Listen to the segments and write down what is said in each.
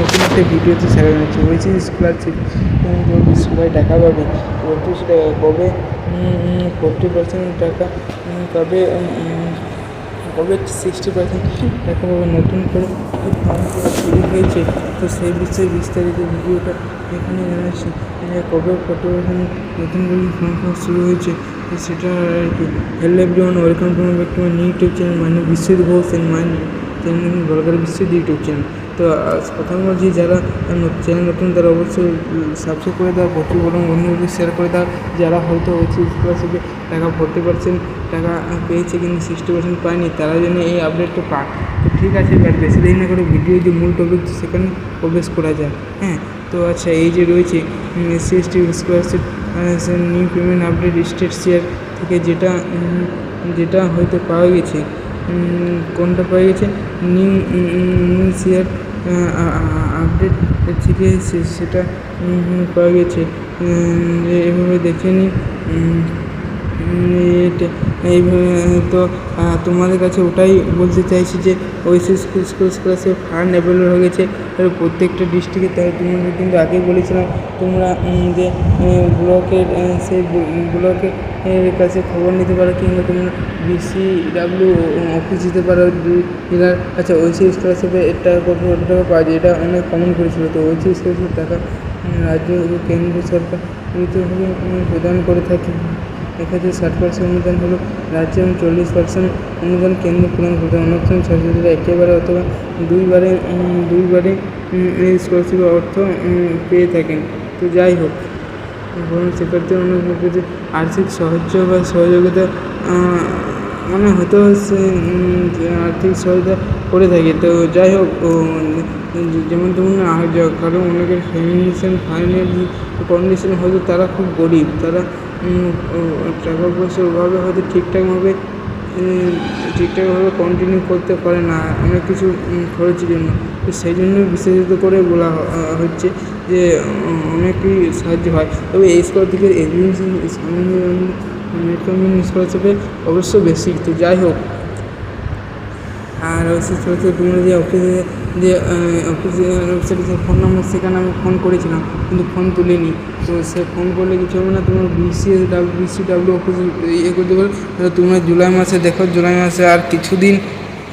নতুন একটা ভিডিওতে স্বাগত জানাচ্ছি। বলছি স্কলারশিপ সবাই টাকা পাবে, বলছি সেটা কবে 40% টাকা পাবে, কবে 60% টাকা পাবে, নতুন করে ফর্ম করা শুরু হয়েছে। তো সেই বিষয়ে বিস্তারিত ভিডিওটা এখানে জানাচ্ছি। কবে 40% নতুন করে ফর্ম করা শুরু হয়েছে তো সেটা আর কি। Hello everyone, welcome to my back to my new YouTube channel, মানে Biswajit Ghosh and my channel বলকার বিশ্বজিৎ ইউটিউব চ্যানেল। তো প্রথম বলছি, যারা চ্যানেল নতুন তারা অবশ্যই সাবস্ক্রাইব করে দাও, প্রচুর বরং অন্যদের শেয়ার করে দাও। যারা হয়তো স্কলারশিপে টাকা 40% টাকা পেয়েছে কিন্তু 60% পায়নি, তারা যেন এই আপডেটটা পায়। তো ঠিক আছে, এবার বেশি দেরি না করে ভিডিও যে মূল টপিক সেখানে প্রবেশ করা যায়। হ্যাঁ, তো আচ্ছা, এই যে রয়েছে SC ST scholarship new payment update state share থেকে যেটা হয়তো পাওয়া গেছে। কোনটা পাওয়া গেছে? নিউ শেয়ার আপডেট থেকে সেটা পাওয়া গেছে। এভাবে দেখে নিই। এইভাবে তো তোমাদের কাছে ওটাই বলতে চাইছি যে ওইসি স্কলারশিপ ফান্ড অ্যাভেলেবল হয়ে গেছে প্রত্যেকটা ডিস্ট্রিক্টে। তাই তোমাদের কিন্তু আগেই বলেছিলাম তোমরা যে ব্লকের সেই ব্লকের কাছে খবর নিতে পারো, কিংবা তোমরা BCW অফিস যেতে পারো জেলার। আচ্ছা, ওইসি স্কলারশিপের টাকা কত টাকা পাওয়া যায়, এটা অনেক কমেন্ট করেছিল। তো ওইসি স্কলারশিপ টাকা রাজ্য ও কেন্দ্র সরকার প্রদান করে থাকে। এক্ষেত্রে 60% অনুদান হলো রাজ্য এবং 40% অনুদান কেন্দ্র প্রদান করতে হয়। অনুষ্ঠান ছাত্রছাত্রীরা একেবারে অথবা দুইবারে এই স্কলারশিপের অর্থ পেয়ে থাকেন। তো যাই হোক, বরং শিক্ষার্থীর অনেক আর্থিক সাহায্য বা সহযোগিতা মানে হয়তো সে আর্থিক সহায়তা করে থাকে। তো যাই হোক, যেমন তেমন কারণ অনেকের ফাইনাল কন্ডিশন হয়তো তারা খুব গরিব, তারা টাকা পয়সার অভাবে হয়তো ঠিকঠাকভাবে কন্টিনিউ করতে পারে না অনেক কিছু খরচের জন্য। তো সেই জন্য বিশেষত করে বলা হচ্ছে যে অনেকই সাহায্য হয়। তবে এই থেকে স্কলারশিপে অবশ্য বেশি। তো যাই হোক, আর তোমরা যে অফিসের যে ফোন নাম্বার, সেখানে আমি ফোন করেছিলাম কিন্তু ফোন তুলিনি। তো সে ফোন করলে কিছু হবে না, তোমার BCW অফিসে করতে পারো। তোমরা জুলাই মাসে দেখো, জুলাই মাসে আর কিছুদিন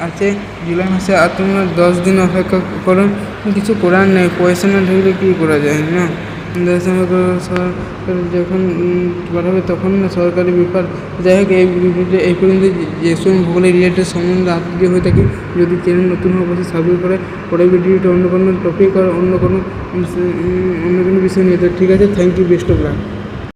আছে, জুলাই মাসে আর তোমরা 10 দিন অপেক্ষা করো। কিছু করার নেই, পয়সা না ঢুকলে কী করা যায় না। সরকার যখন বাড়াবে তখন না সরকারি ব্যাপার। যাই হোক, এই পর্যন্ত যেসব ভূগোলের রিলেটেড সম্বন্ধে আপডেট হয়ে থাকে। যদি চ্যানেল নতুন হয়ে অবশ্যই সাবস্ক্রাইব করে পরের ভিডিওটা অন্য কোনো টপিক আর অন্য কোনো বিষয় নিয়ে। তো ঠিক আছে, thank you, best of lakh.